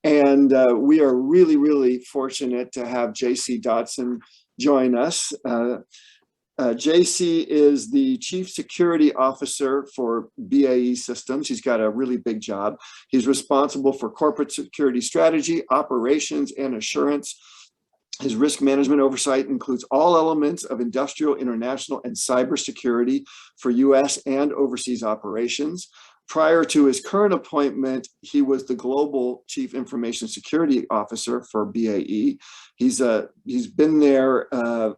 And we are really, really fortunate to have JC Dodson join us. JC is the Chief Security Officer for BAE Systems. He's got a really big job. He's responsible for corporate security strategy, operations, and assurance. His risk management oversight includes all elements of industrial, international, and cybersecurity for U.S. and overseas operations. Prior to his current appointment, he was the Global Chief Information Security Officer for BAE. He's been there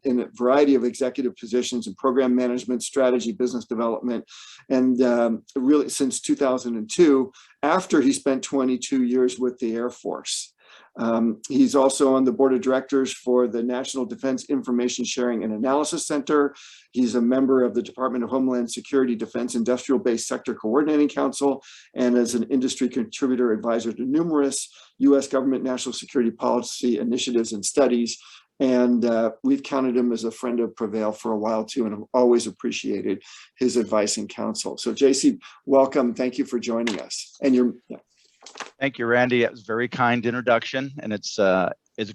in a variety of executive positions in program management, strategy, business development, and really since 2002, after he spent 22 years with the Air Force. He's also on the board of directors for the National Defense Information Sharing and Analysis Center. He's a member of the Department of Homeland Security Defense Industrial Base Sector Coordinating Council, and as an industry contributor advisor to numerous U.S. government national security policy initiatives and studies. And we've counted him as a friend of Prevail for a while too, and I've always appreciated his advice and counsel. So JC, welcome. Thank you for joining us. And Thank you, Randy. That was a very kind introduction, and it's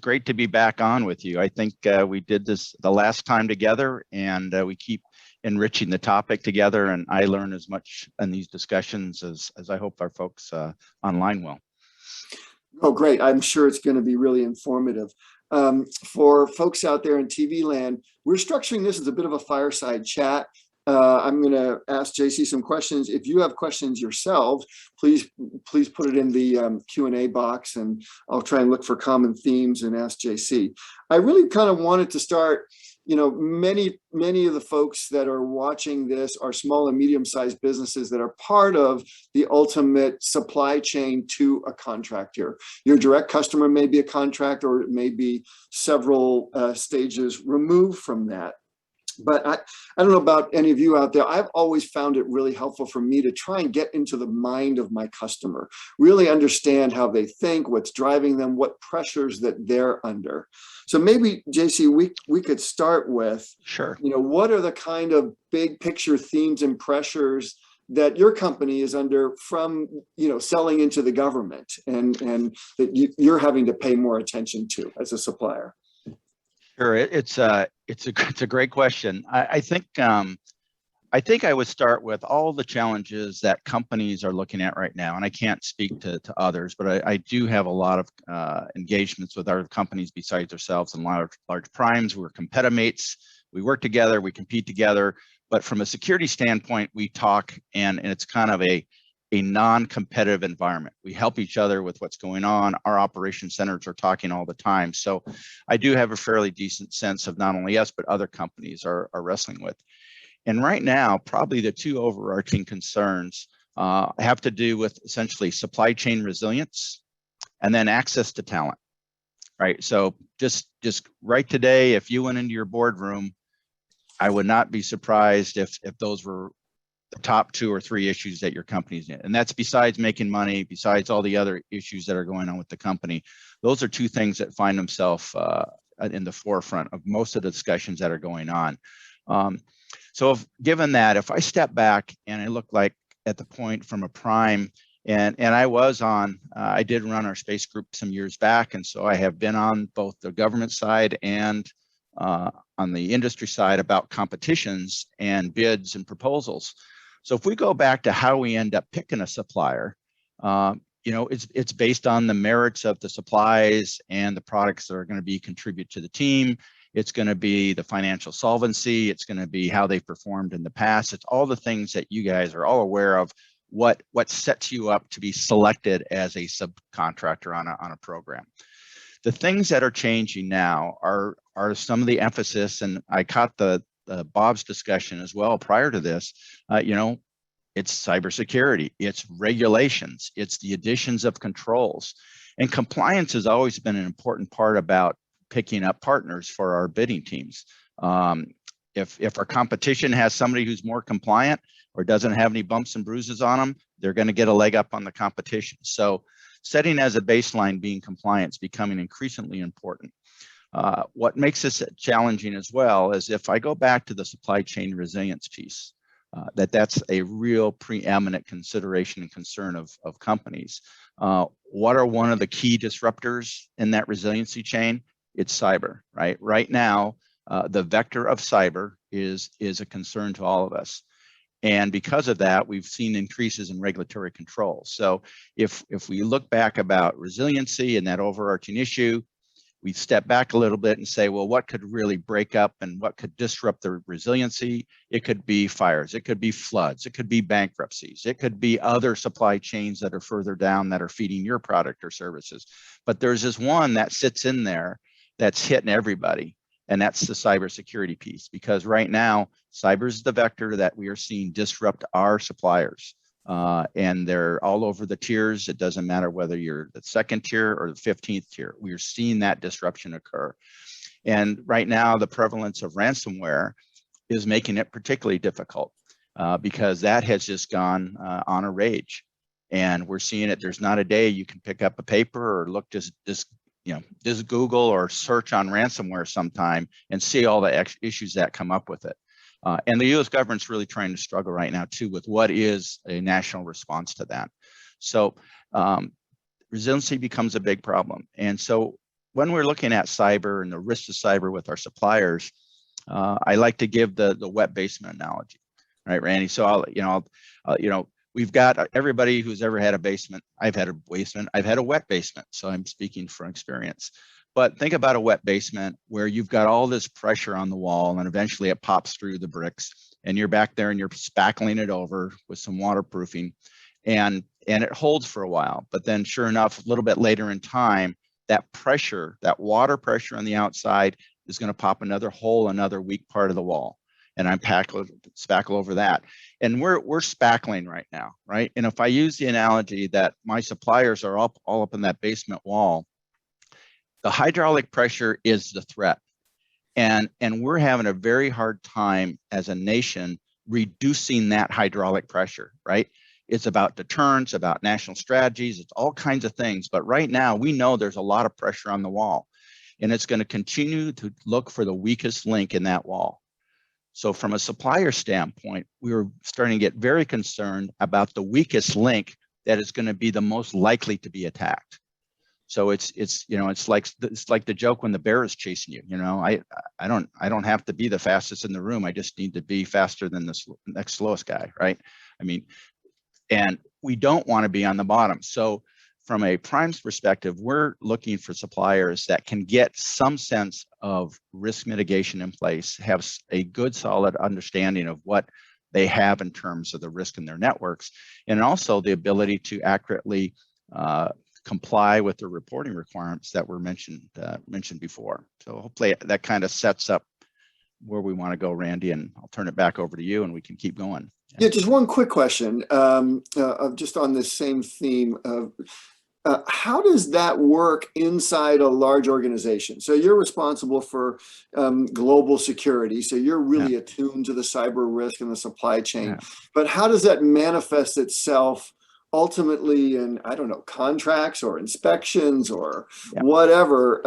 great to be back on with you. I think we did this the last time together, and we keep enriching the topic together, and I learn as much in these discussions as I hope our folks online will. Oh, great. I'm sure it's going to be really informative. For folks out there in TV land, we're structuring this as a bit of a fireside chat. I'm going to ask JC some questions. If you have questions yourselves, please put it in the Q&A box, and I'll try and look for common themes and ask JC. I really kind of wanted to start, many of the folks that are watching this are small and medium-sized businesses that are part of the ultimate supply chain to a contractor. Your direct customer may be a contractor, or it may be several stages removed from that. But I don't know about any of you out there. I've always found it really helpful for me to try and get into the mind of my customer, really understand how they think, what's driving them, what pressures that they're under. So maybe, JC, we could start with, sure. What are the kind of big picture themes and pressures that your company is under from, selling into the government, and that you're having to pay more attention to as a supplier? Sure, it's a great question. I think I would start with all the challenges that companies are looking at right now, and I can't speak to others, but I do have a lot of engagements with other companies besides ourselves and large primes. We're competimates. We work together. We compete together. But from a security standpoint, we talk, and it's kind of a non-competitive environment. We help each other with what's going on. Our operations centers are talking all the time. So I do have a fairly decent sense of not only us, but other companies are wrestling with. And right now, probably the two overarching concerns have to do with essentially supply chain resilience and then access to talent, right? So just right today, if you went into your boardroom, I would not be surprised if those were the top 2 or 3 issues that your company's in. And that's besides making money, besides all the other issues that are going on with the company. Those are 2 things that find themselves in the forefront of most of the discussions that are going on. So given that, if I step back and I look like at the point from a prime, and I did run our space group some years back, and so I have been on both the government side and on the industry side about competitions and bids and proposals. So if we go back to how we end up picking a supplier, it's based on the merits of the supplies and the products that are going to contribute to the team. It's going to be the financial solvency. It's going to be how they've performed in the past. It's all the things that you guys are all aware of, what sets you up to be selected as a subcontractor on a program. The things that are changing now are some of the emphasis, and I caught the Bob's discussion as well prior to this. It's cybersecurity, it's regulations, it's the additions of controls, and compliance has always been an important part about picking up partners for our bidding teams. If our competition has somebody who's more compliant or doesn't have any bumps and bruises on them, they're going to get a leg up on the competition. So setting as a baseline being compliance becoming increasingly important. What makes this challenging as well is if I go back to the supply chain resilience piece, That's a real preeminent consideration and concern of companies. What are one of the key disruptors in that resiliency chain? It's cyber, right? Right now, the vector of cyber is a concern to all of us. And because of that, we've seen increases in regulatory control. So if we look back about resiliency and that overarching issue, we step back a little bit and say, well, what could really break up and what could disrupt the resiliency? It could be fires, it could be floods, it could be bankruptcies, it could be other supply chains that are further down that are feeding your product or services. But there's this one that sits in there that's hitting everybody. And that's the cybersecurity piece, because right now, cyber is the vector that we are seeing disrupt our suppliers. And they're all over the tiers. It doesn't matter whether you're the second tier or the 15th tier. We are seeing that disruption occur. And right now, the prevalence of ransomware is making it particularly difficult because that has just gone on a rage. And we're seeing it. There's not a day you can pick up a paper or look just Google or search on ransomware sometime and see all the issues that come up with it. And the U.S. government's really trying to struggle right now too with what is a national response to that. So resiliency becomes a big problem. And so when we're looking at cyber and the risks of cyber with our suppliers, I like to give the wet basement analogy, right, Randy? So we've got everybody who's ever had a basement. I've had a basement. I've had a wet basement. So I'm speaking from experience. But think about a wet basement where you've got all this pressure on the wall and eventually it pops through the bricks and you're back there and you're spackling it over with some waterproofing and it holds for a while. But then sure enough, a little bit later in time, that pressure, that water pressure on the outside is going to pop another hole, another weak part of the wall. And I'm spackle over that. And we're spackling right now, right? And if I use the analogy that my suppliers are all up in that basement wall, the hydraulic pressure is the threat. And we're having a very hard time as a nation reducing that hydraulic pressure, right? It's about deterrence, about national strategies, it's all kinds of things. But right now, we know there's a lot of pressure on the wall. And it's going to continue to look for the weakest link in that wall. So from a supplier standpoint, we were starting to get very concerned about the weakest link that is going to be the most likely to be attacked. So it's like the joke when the bear is chasing you. I don't have to be the fastest in the room. I just need to be faster than the next slowest guy, right? I mean, and we don't want to be on the bottom. So from a prime's perspective, we're looking for suppliers that can get some sense of risk mitigation in place, have a good solid understanding of what they have in terms of the risk in their networks, and also the ability to accurately comply with the reporting requirements that were mentioned before. So hopefully that kind of sets up where we want to go, Randy, and I'll turn it back over to you and we can keep going. Yeah, just one quick question, just on this same theme of how does that work inside a large organization? So you're responsible for global security, so you're really attuned to the cyber risk and the supply chain. But how does that manifest itself ultimately in, I don't know, contracts or inspections or whatever,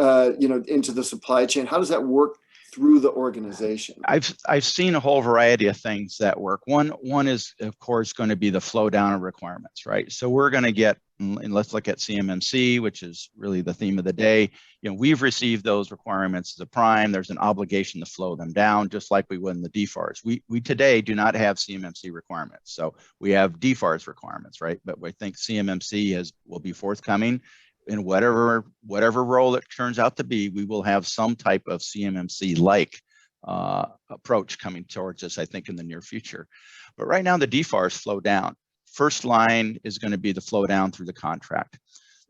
into the supply chain? How does that work through the organization? I've seen a whole variety of things that work. One is, of course, going to be the flow down of requirements, right? So we're going to get, and let's look at CMMC, which is really the theme of the day. We've received those requirements as a prime. There's an obligation to flow them down, just like we would in the DFARS. We today do not have CMMC requirements. So we have DFARS requirements, right? But we think CMMC will be forthcoming. In whatever role it turns out to be, we will have some type of CMMC-like approach coming towards us, I think, in the near future. But right now, the DFARS flow down. First line is going to be the flow down through the contract.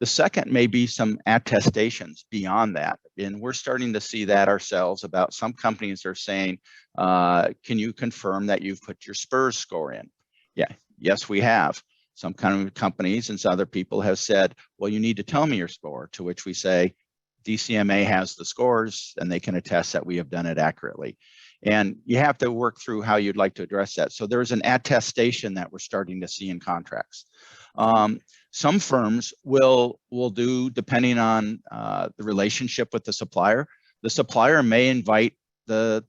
The second may be some attestations beyond that. And we're starting to see that ourselves about some companies are saying, can you confirm that you've put your SPURS score in? Yeah, yes, we have. Some kind of companies and some other people have said, well, you need to tell me your score, to which we say, DCMA has the scores and they can attest that we have done it accurately. And you have to work through how you'd like to address that. So there's an attestation that we're starting to see in contracts. Some firms will do, depending on the relationship with the supplier may invite the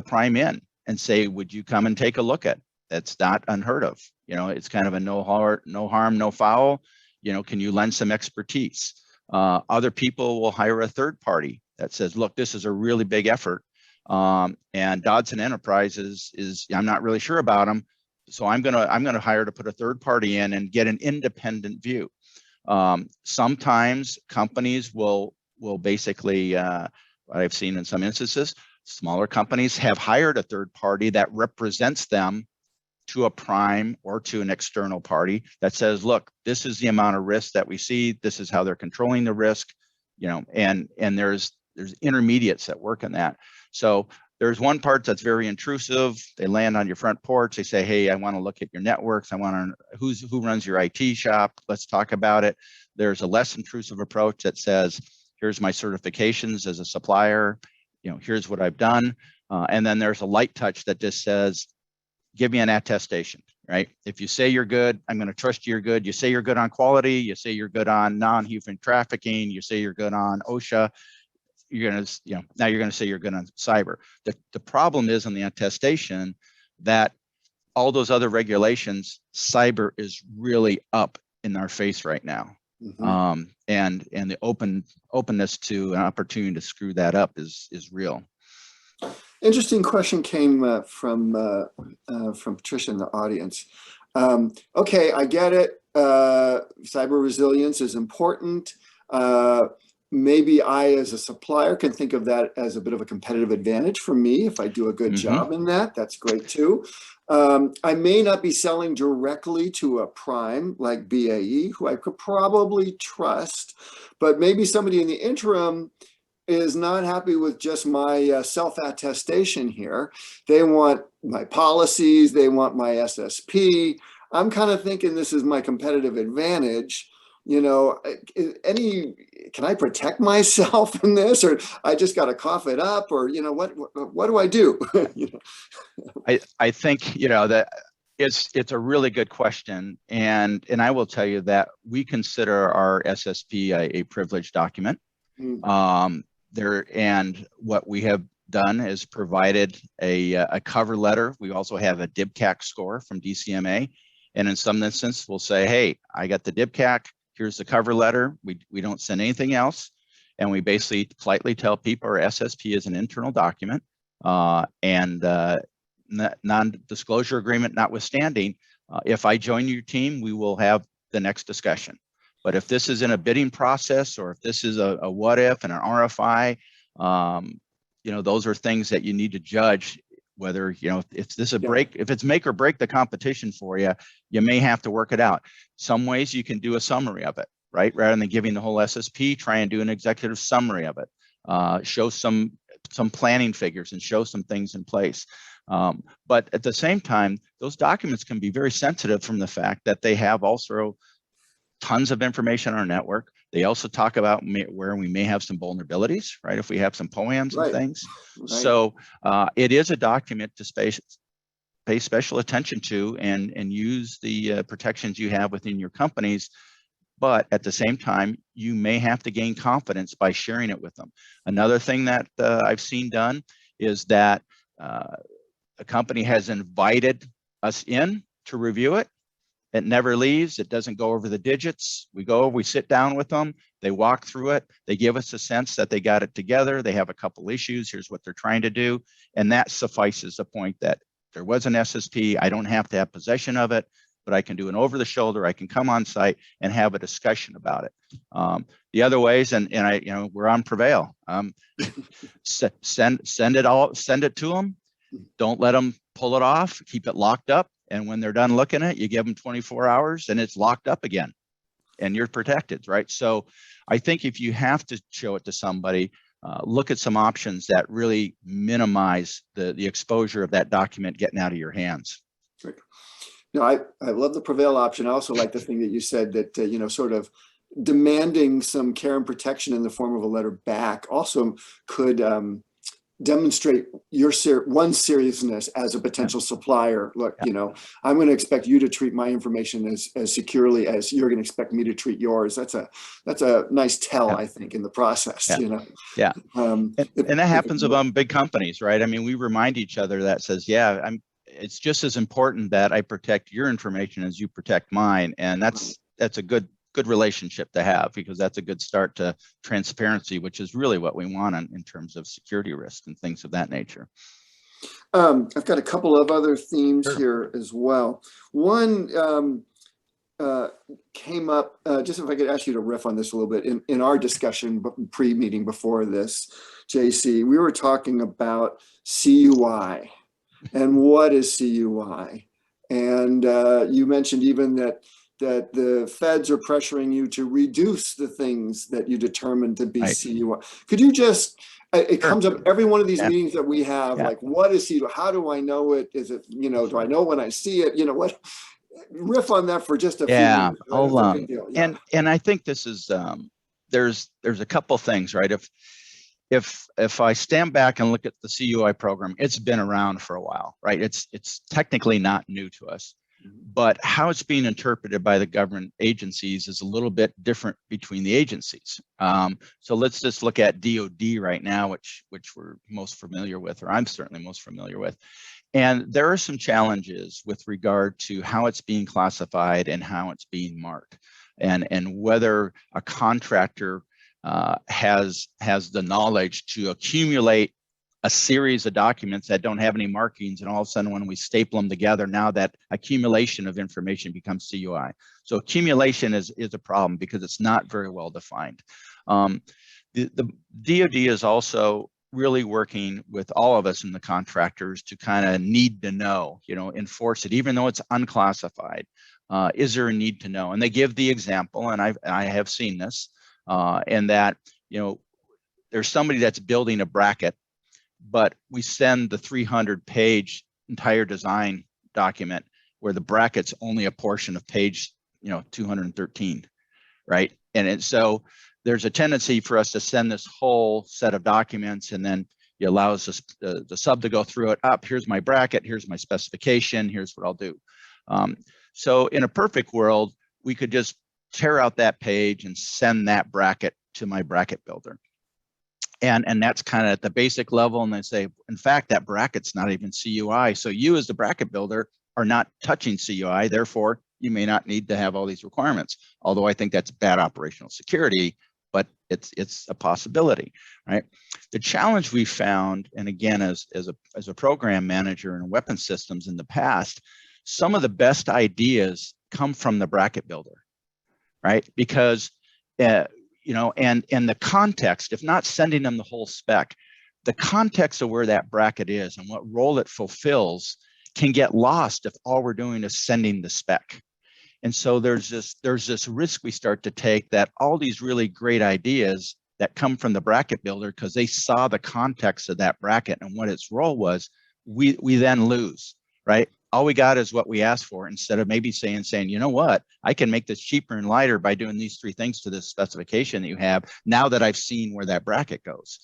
prime in and say, would you come and take a look at That's not unheard of. You know, it's kind of a no harm, no foul. You know, can you lend some expertise? Other people will hire a third party that says, look, this is a really big effort. And Dodson Enterprises is, I'm not really sure about them. So I'm gonna hire to put a third party in and get an independent view. Sometimes companies will basically, what I've seen in some instances, smaller companies have hired a third party that represents them to a prime or to an external party that says, look, this is the amount of risk that we see. This is how they're controlling the risk, you know, and there's intermediates that work in that. So there's one part that's very intrusive. They land on your front porch. They say, hey, I want to look at your networks. I want to, who runs your IT shop? Let's talk about it. There's a less intrusive approach that says, here's my certifications as a supplier. You know, here's what I've done. And then there's a light touch that just says, give me an attestation, right? If you say you're good, I'm going to trust you're good. You say you're good on quality. You say you're good on non-human trafficking. You say you're good on OSHA. You're going to, you know, now you're going to say you're good on cyber. The problem is in the attestation that all those other regulations, cyber is really up in our face right now. Mm-hmm. And the openness to an opportunity to screw that up is real. Interesting question came from Patricia in the audience. Okay, I get it. Cyber resilience is important. Maybe I, as a supplier, can think of that as a bit of a competitive advantage for me if I do a good job in that. That's great too. I may not be selling directly to a prime like BAE, who I could probably trust, but maybe somebody in the interim is not happy with just my self-attestation here. They want my policies, they want my SSP. I'm kind of thinking this is my competitive advantage. You know, can I protect myself in this, or I just got to cough it up, or, you know, what do I do? You know? I think, you know, that it's a really good question. And I will tell you that we consider our SSP a privileged document. And what we have done is provided a cover letter. We also have a DIBCAC score from DCMA. And in some instance, we'll say, hey, I got the DIBCAC. Here's the cover letter. We don't send anything else. And we basically politely tell people our SSP is an internal document, and non-disclosure agreement notwithstanding, if I join your team, we will have the next discussion. But if this is in a bidding process, or if this is a what if and an RFI, you know, those are things that you need to judge whether, you know, if this is a break, if it's make or break the competition for you, you may have to work it out. Some ways you can do a summary of it, right? Rather than giving the whole SSP, try and do an executive summary of it. Show some planning figures and show some things in place. But at the same time, those documents can be very sensitive from the fact that they have also tons of information on our network. They also talk about where we may have some vulnerabilities, right? If we have some POAMs and things. Right. So it is a document to pay special attention to and use the protections you have within your companies. But at the same time, you may have to gain confidence by sharing it with them. Another thing that I've seen done is that a company has invited us in to review it. It never leaves. It doesn't go over the digits. We sit down with them. They walk through it. They give us a sense that they got it together. They have a couple issues. Here's what they're trying to do. And that suffices the point that there was an SSP. I don't have to have possession of it, but I can do an over the shoulder. I can come on site and have a discussion about it. The other ways, and I, you know, we're on Prevail. Send it to them. Don't let them pull it off. Keep it locked up. And when they're done looking at it, you give them 24 hours and it's locked up again and you're protected, right? So I think if you have to show it to somebody, look at some options that really minimize the exposure of that document getting out of your hands. Right. No, I love the Prevail option. I also like the thing that you said that, you know, sort of demanding some care and protection in the form of a letter back also could demonstrate your one's seriousness as a potential supplier. Look, you know, I'm going to expect you to treat my information as securely as you're going to expect me to treat yours. That's a nice tell, I think, in the process. You know. And that happens among big companies, right? I mean, we remind each other that says, it's just as important that I protect your information as you protect mine. And that's a good relationship to have, because that's a good start to transparency, which is really what we want in terms of security risk and things of that nature. I've got a couple of other themes Sure. here as well. One came up, just if I could ask you to riff on this a little bit, in our discussion pre-meeting before this, JC, we were talking about CUI and what is CUI. And you mentioned even that the feds are pressuring you to reduce the things that you determine to be Right. CUI. Could you just, it Sure. comes up every one of these Yeah. meetings that we have, Yeah. like, what is CUI? How do I know it? Is it, do I know when I see it? What? Riff on that for just a few minutes. I'll, It's a big deal. Yeah. and I think this is, there's a couple things, right? If I stand back and look at the CUI program, it's been around for a while, right? It's technically not new to us, but how it's being interpreted by the government agencies is a little bit different between the agencies. So let's just look at DoD right now, which we're most familiar with, or I'm certainly most familiar with. And there are some challenges with regard to how it's being classified and how it's being marked, and whether a contractor has the knowledge to accumulate a series of documents that don't have any markings, and all of a sudden when we staple them together, now that accumulation of information becomes CUI. So accumulation is a problem because it's not very well defined. The DoD is also really working with all of us in the contractors to kind of need to know, enforce it, even though it's unclassified. Is there a need to know? And they give the example, and I have seen this, and that, there's somebody that's building a bracket, but we send the 300-page entire design document where the bracket's only a portion of page, 213, right? And so there's a tendency for us to send this whole set of documents, and then it allows us the sub to go through it. Here's my bracket, here's my specification, here's what I'll do. So in a perfect world, we could just tear out that page and send that bracket to my bracket builder. And that's kind of at the basic level. And they say, in fact, that bracket's not even CUI. So you as the bracket builder are not touching CUI. Therefore, you may not need to have all these requirements. Although I think that's bad operational security, but it's a possibility, right? The challenge we found, and again, as a program manager in weapons systems in the past, some of the best ideas come from the bracket builder, right? Because and the context, if not sending them the whole spec, the context of where that bracket is and what role it fulfills can get lost if all we're doing is sending the spec. And so there's this risk we start to take, that all these really great ideas that come from the bracket builder, because they saw the context of that bracket and what its role was, we then lose, right? All we got is what we asked for, instead of maybe saying, you know what, I can make this cheaper and lighter by doing these 3 things to this specification that you have, now that I've seen where that bracket goes.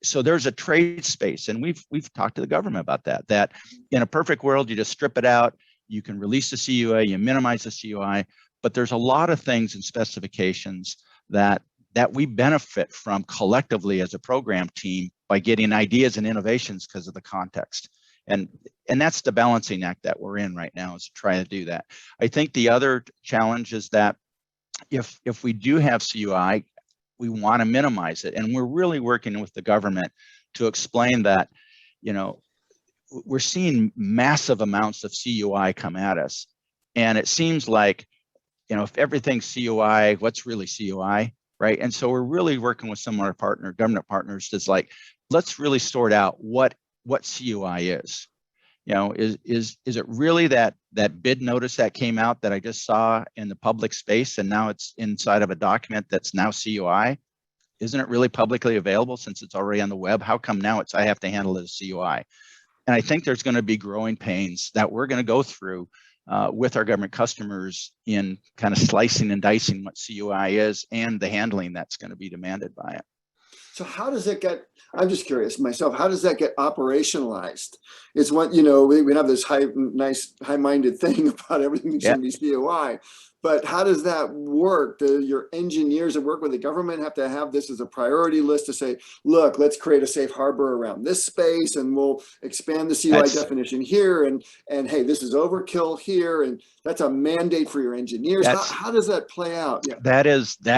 So there's a trade space, and we've talked to the government about that in a perfect world, you just strip it out, you can release the CUI, you minimize the CUI, but there's a lot of things in specifications that we benefit from collectively as a program team by getting ideas and innovations because of the context. And that's the balancing act that we're in right now, is to try to do that. I think the other challenge is that if we do have CUI, we want to minimize it. And we're really working with the government to explain that, we're seeing massive amounts of CUI come at us. And it seems like, if everything's CUI, what's really CUI, right? And so we're really working with some of our government partners, that's like, let's really sort out what CUI is. Is it really that bid notice that came out that I just saw in the public space, and now it's inside of a document that's now CUI? Isn't it really publicly available since it's already on the web? How come now I have to handle it as CUI? And I think there's going to be growing pains that we're going to go through with our government customers in kind of slicing and dicing what CUI is and the handling that's going to be demanded by it. So how does it get, I'm just curious myself, how does that get operationalized? It's what, we have this high-minded thing about everything should be CUI, but how does that work? Your engineers that work with the government have to have this as a priority list to say, look, let's create a safe harbor around this space, and we'll expand the CUI definition here, and hey, this is overkill here, and that's a mandate for your engineers. How does that play out? Yeah. That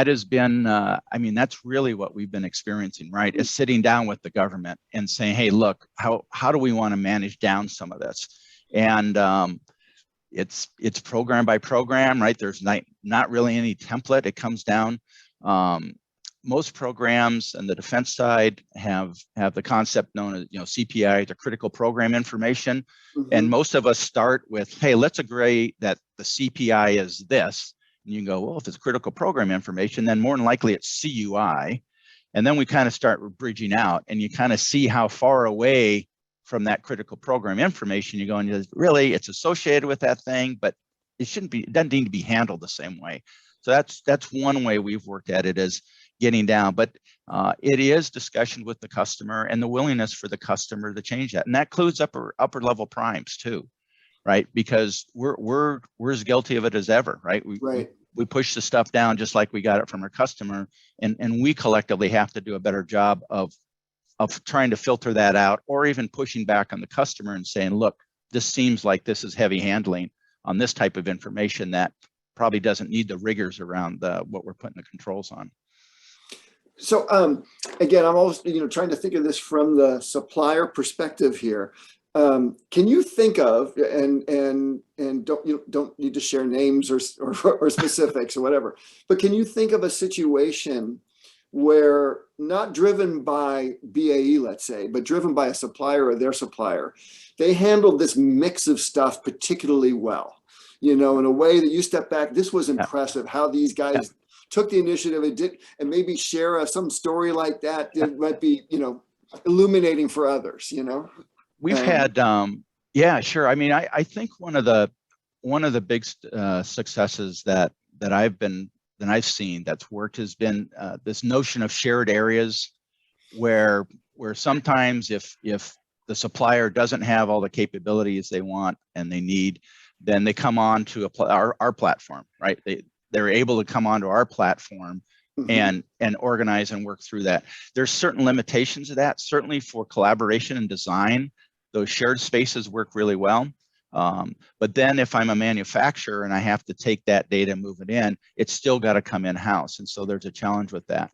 has been, I mean, that's really what we've been experiencing, right? Is sitting down with the government and saying, hey, look, how do we want to manage down some of this? And it's program by program, right? There's not really any template. It comes down. Most programs on the defense side have the concept known as, CPI, the critical program information. Mm-hmm. And most of us start with, hey, let's agree that the CPI is this. And you can go, well, if it's critical program information, then more than likely it's CUI. And then we kind of start bridging out, and you kind of see how far away from that critical program information you're going, really, it's associated with that thing, but it doesn't need to be handled the same way. So that's one way we've worked at it, is getting down, but it is discussion with the customer and the willingness for the customer to change that. And that includes upper level primes too, right? Because we're as guilty of it as ever, right? We push the stuff down just like we got it from our customer, and we collectively have to do a better job of trying to filter that out, or even pushing back on the customer and saying, look, this seems like this is heavy handling on this type of information that probably doesn't need the rigors around what we're putting the controls on. So again, I'm always trying to think of this from the supplier perspective here. Can you think of, and don't need to share names or specifics or whatever, but can you think of a situation where, not driven by BAE, let's say, but driven by a supplier or their supplier, they handled this mix of stuff particularly well, in a way that you step back, this was impressive how these guys took the initiative and did, and maybe share some story like that might be, illuminating for others, We've had, yeah, sure. I mean, I think one of the big successes that I've seen that's worked has been this notion of shared areas, where sometimes if the supplier doesn't have all the capabilities they want and they need, then they come on to our platform, right? They're able to come onto our platform. Mm-hmm. and organize and work through that. There's certain limitations of that. Certainly for collaboration and design, those shared spaces work really well. But then if I'm a manufacturer and I have to take that data and move it in, it's still got to come in-house. And so there's a challenge with that.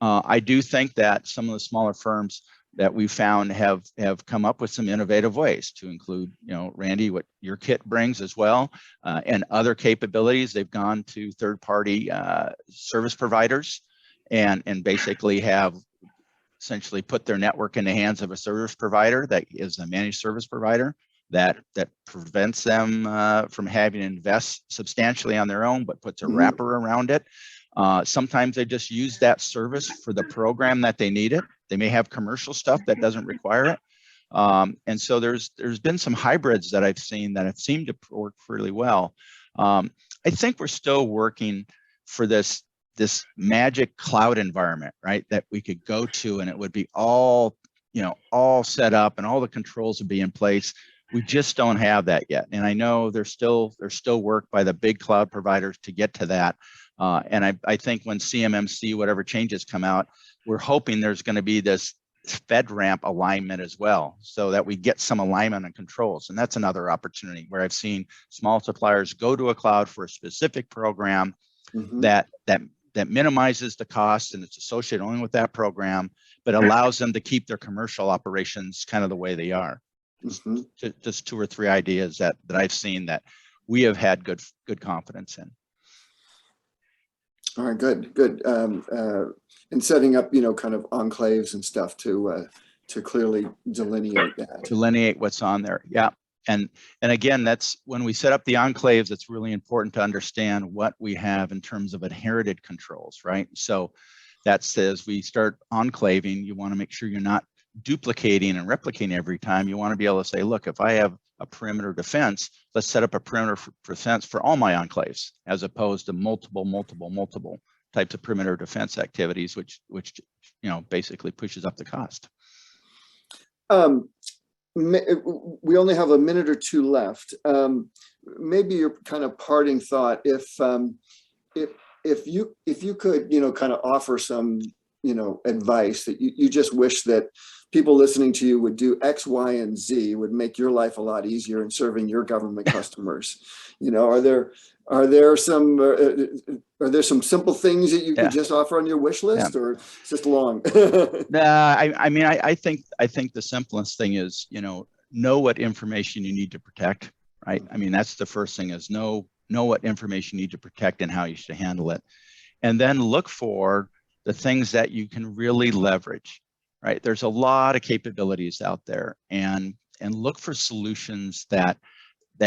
I do think that some of the smaller firms that we found have come up with some innovative ways to include, Randy, what your kit brings as well, and other capabilities. They've gone to third-party service providers and basically have essentially put their network in the hands of a service provider that is a managed service provider that prevents them from having to invest substantially on their own, but puts a wrapper around it. Sometimes they just use that service for the program that they need it. They may have commercial stuff that doesn't require it. And so there's been some hybrids that I've seen that have seemed to work really well. I think we're still working for this magic cloud environment, right? That we could go to and it would be all set up and all the controls would be in place. We just don't have that yet. And I know there's still work by the big cloud providers to get to that. And I think when CMMC, whatever changes come out, we're hoping there's going to be this FedRAMP alignment as well, so that we get some alignment and controls. And that's another opportunity where I've seen small suppliers go to a cloud for a specific program that minimizes the cost and it's associated only with that program, but allows them to keep their commercial operations kind of the way they are. Just two or three ideas that I've seen that we have had good confidence in. All right, good. And setting up, kind of enclaves and stuff to clearly delineate that. Delineate what's on there, yeah. And again, that's when we set up the enclaves, it's really important to understand what we have in terms of inherited controls, right? So that says we start enclaving, you want to make sure you're not duplicating and replicating every time. You want to be able to say, look, if I have a perimeter defense, let's set up a perimeter defense for all my enclaves, as opposed to multiple types of perimeter defense activities, which basically pushes up the cost. we only have a minute or two left. Maybe your kind of parting thought, if you could, kind of offer some, advice that you just wish that people listening to you would do X, Y, and Z, would make your life a lot easier in serving your government customers. Are there some simple things that you could just offer on your wish list, or it's just long? I think the simplest thing is, know what information you need to protect, right? I mean, that's the first thing, is know what information you need to protect and how you should handle it. And then look for the things that you can really leverage, right? There's a lot of capabilities out there, and look for solutions that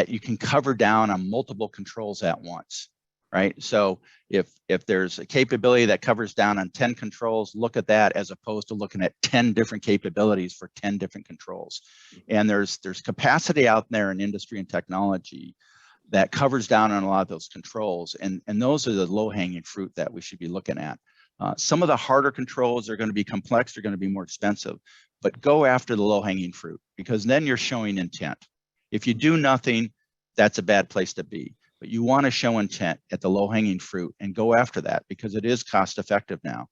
you can cover down on multiple controls at once, right? So if there's a capability that covers down on 10 controls, look at that as opposed to looking at 10 different capabilities for 10 different controls. And there's capacity out there in industry and technology that covers down on a lot of those controls, and those are the low-hanging fruit that we should be looking at. Some of the harder controls are going to be complex, they're going to be more expensive, but go after the low-hanging fruit, because then you're showing intent. If you do nothing, that's a bad place to be. But you want to show intent at the low-hanging fruit and go after that, because it is cost-effective now.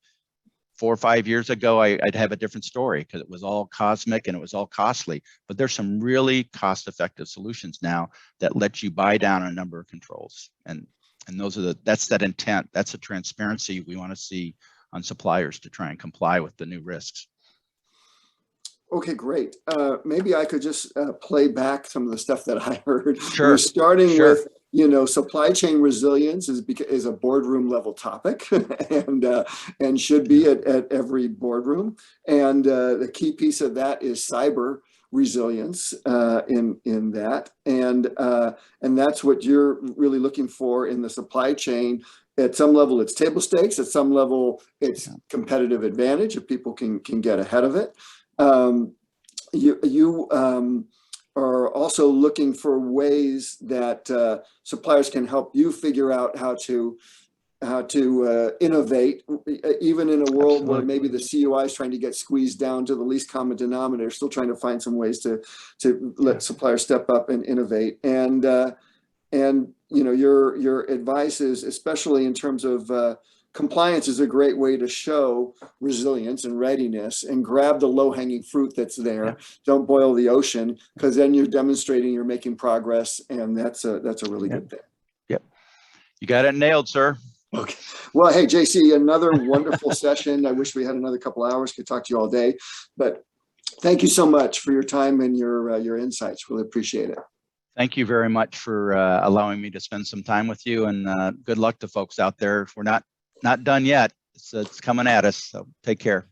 4 or 5 years ago, I'd have a different story, because it was all cosmic and it was all costly. But there's some really cost-effective solutions now that let you buy down a number of controls. And that's that intent. That's the transparency we want to see on suppliers to try and comply with the new risks. Okay, great. Maybe I could just play back some of the stuff that I heard. Sure. We're starting with, supply chain resilience is a boardroom level topic, and should be at every boardroom. And the key piece of that is cyber resilience in that, and that's what you're really looking for in the supply chain. At some level, it's table stakes. At some level, it's competitive advantage if people can get ahead of it. You are also looking for ways that suppliers can help you figure out how to innovate, even in a world where maybe the CUI is trying to get squeezed down to the least common denominator, still trying to find some ways to let suppliers step up and innovate. And your advice is, especially in terms of compliance, is a great way to show resilience and readiness, and grab the low-hanging fruit that's there. Yeah. Don't boil the ocean, because then you're demonstrating you're making progress, and that's a really good thing. Yep, you got it nailed, sir. Okay. Well, hey, JC, another wonderful session. I wish we had another couple hours. Could talk to you all day, but thank you so much for your time and your insights. Really appreciate it. Thank you very much for allowing me to spend some time with you, and good luck to folks out there. We're not done yet. It's coming at us, so take care.